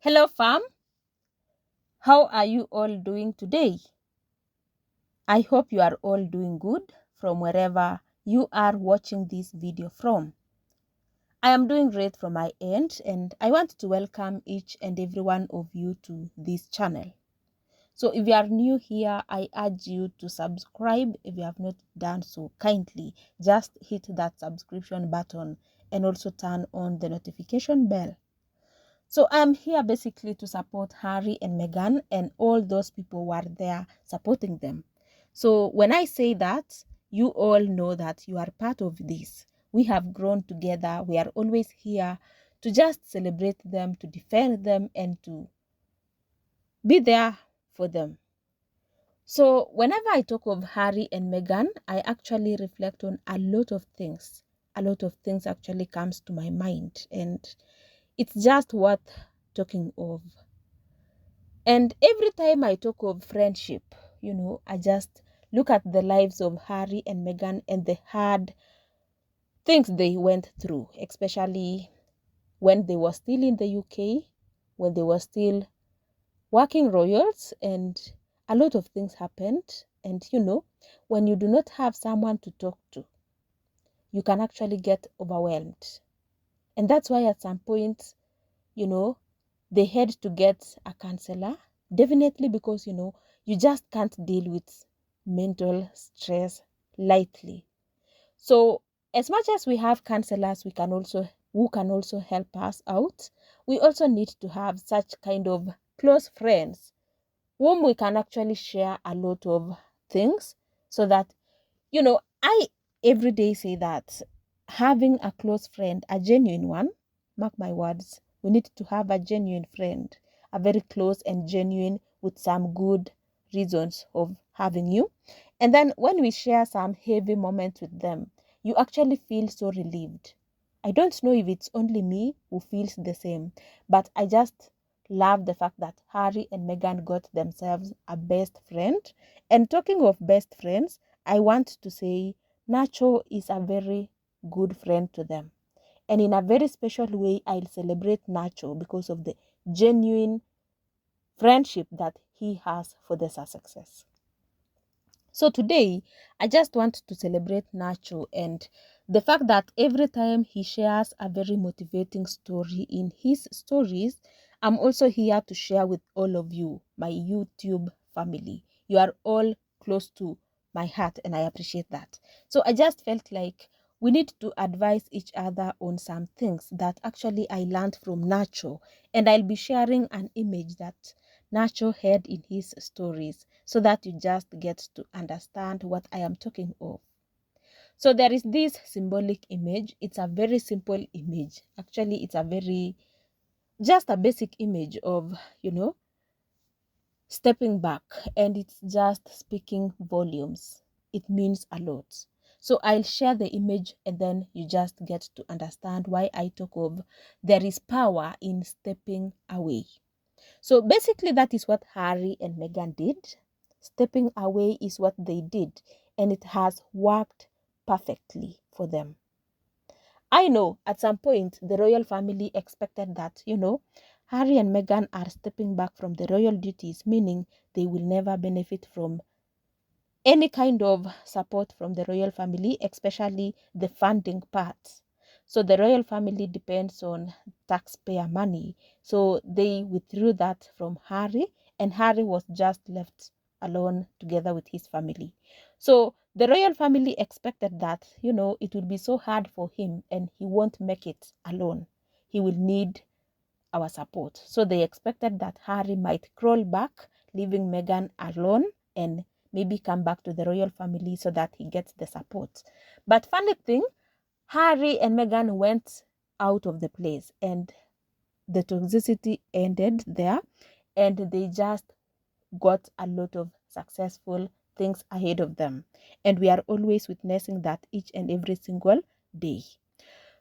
Hello, fam. How are you all doing today? I hope you are all doing good from wherever you are watching this video from. I am doing great from my end, and I want to welcome each and every one of you to this channel. So if you are new here, I urge you to subscribe. If you have not done so, kindly just hit that subscription button and also turn on the notification bell. So I'm here basically to support Harry and Meghan and all those people who are there supporting them. So when I say that, you all know that you are part of this. We have grown together. We are always here to just celebrate them, to defend them, and to be there for them. So whenever I talk of Harry and Meghan, I actually reflect on a lot of things. A lot of things actually comes to my mind, and it's just worth talking of. And every time I talk of friendship, I just look at the lives of Harry and Meghan and the hard things they went through, especially when they were still in the UK, when they were still working royals, and a lot of things happened. And when you do not have someone to talk to, you can actually get overwhelmed. And that's why at some point, they had to get a counselor, definitely because you just can't deal with mental stress lightly. So as much as we have counselors who can also help us out, we also need to have such kind of close friends whom we can actually share a lot of things, so that I every day say that having a close friend, a genuine one, mark my words, we need to have a genuine friend, a very close and genuine, with some good reasons of having you. And then when we share some heavy moments with them, you actually feel so relieved. I don't know if it's only me who feels the same, but I just love the fact that Harry and Meghan got themselves a best friend. And talking of best friends, I want to say Nacho is a very good friend to them. And in a very special way, I'll celebrate Nacho because of the genuine friendship that he has for their success. So today, I just want to celebrate Nacho and the fact that every time he shares a very motivating story in his stories, I'm also here to share with all of you, my YouTube family. You are all close to my heart and I appreciate that. So I just felt like we need to advise each other on some things that actually I learned from Nacho, and I'll be sharing an image that Nacho had in his stories so that you just get to understand what I am talking of. So there is this symbolic image. It's a very simple image. Actually, it's just a basic image of, stepping back, and it's just speaking volumes. It means a lot. So I'll share the image and then you just get to understand why I talk of there is power in stepping away. So basically, that is what Harry and Meghan did. Stepping away is what they did, and it has worked perfectly for them. I know at some point the royal family expected that, Harry and Meghan are stepping back from the royal duties, meaning they will never benefit from any kind of support from the royal family, especially the funding part. So the royal family depends on taxpayer money. So they withdrew that from Harry, and Harry was just left alone together with his family. So the royal family expected that, it would be so hard for him and he won't make it alone. He will need our support. So they expected that Harry might crawl back, leaving Meghan alone, and maybe come back to the royal family so that he gets the support. But funny thing, Harry and Meghan went out of the place and the toxicity ended there, and they just got a lot of successful things ahead of them. And we are always witnessing that each and every single day.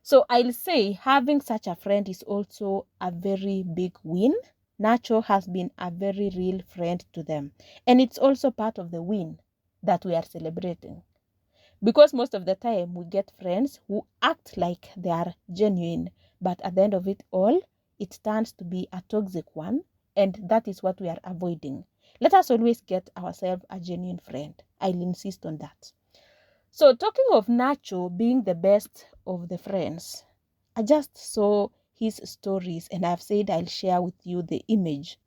So I'll say having such a friend is also a very big win. Nacho has been a very real friend to them. And it's also part of the win that we are celebrating. Because most of the time we get friends who act like they are genuine, but at the end of it all, it turns to be a toxic one, and that is what we are avoiding. Let us always get ourselves a genuine friend. I'll insist on that. So talking of Nacho being the best of the friends, I just saw his stories and I've said I'll share with you the image.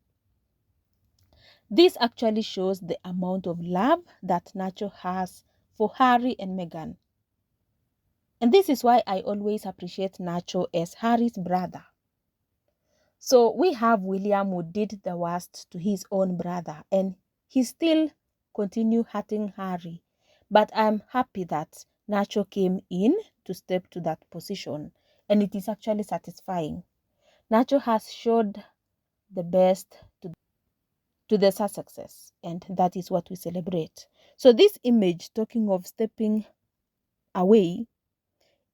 This actually shows the amount of love that Nacho has for Harry and Meghan. And this is why I always appreciate Nacho as Harry's brother. So we have William, who did the worst to his own brother, and he still continue hurting Harry. But I'm happy that Nacho came in to step to that position, and it is actually satisfying. Nacho has showed the best to the success, and that is what we celebrate. So this image, talking of stepping away,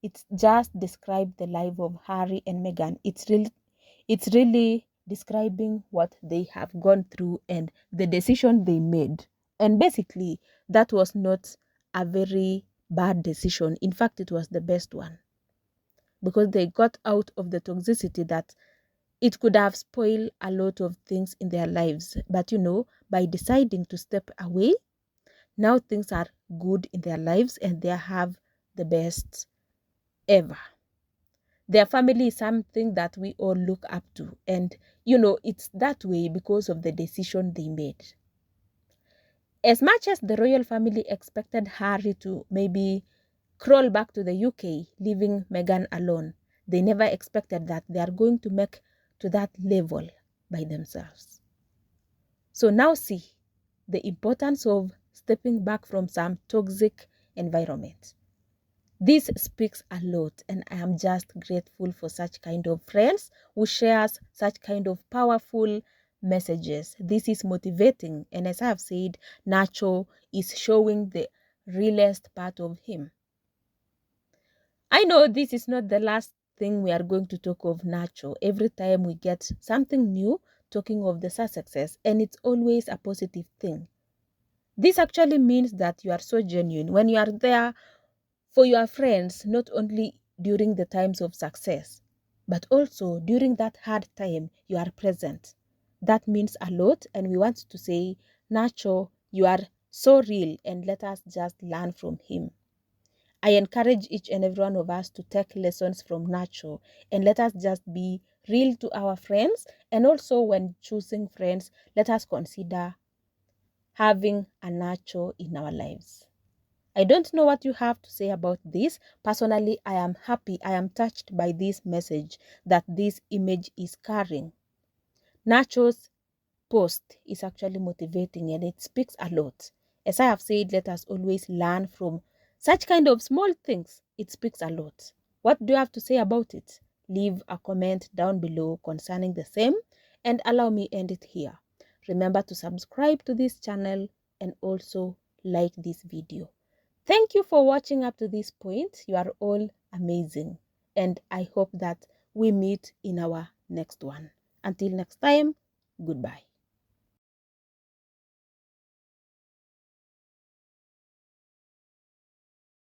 it just describes the life of Harry and Meghan. It's really describing what they have gone through and the decision they made. And basically, that was not a very bad decision. In fact, it was the best one, because they got out of the toxicity that it could have spoiled a lot of things in their lives. But by deciding to step away, now things are good in their lives and they have the best ever. Their family is something that we all look up to. And, it's that way because of the decision they made. As much as the royal family expected Harry to maybe crawl back to the UK, leaving Meghan alone, they never expected that they are going to make to that level by themselves. So now see the importance of stepping back from some toxic environment. This speaks a lot, and I am just grateful for such kind of friends who shares such kind of powerful messages. This is motivating, and as I have said, Nacho is showing the realest part of him. I know this is not the last thing we are going to talk of Nacho. Every time we get something new talking of the success, and it's always a positive thing. This actually means that you are so genuine when you are there for your friends, not only during the times of success, but also during that hard time you are present. That means a lot, and we want to say, Nacho, you are so real, and let us just learn from him. I encourage each and every one of us to take lessons from Nacho, and let us just be real to our friends. And also when choosing friends, let us consider having a Nacho in our lives. I don't know what you have to say about this. Personally, I am happy, I am touched by this message that this image is carrying. Nacho's post is actually motivating and it speaks a lot. As I have said, let us always learn from such kind of small things. It speaks a lot. What do you have to say about it? Leave a comment down below concerning the same, and allow me end it here. Remember to subscribe to this channel and also like this video. Thank you for watching up to this point. You are all amazing, and I hope that we meet in our next one. Until next time, goodbye.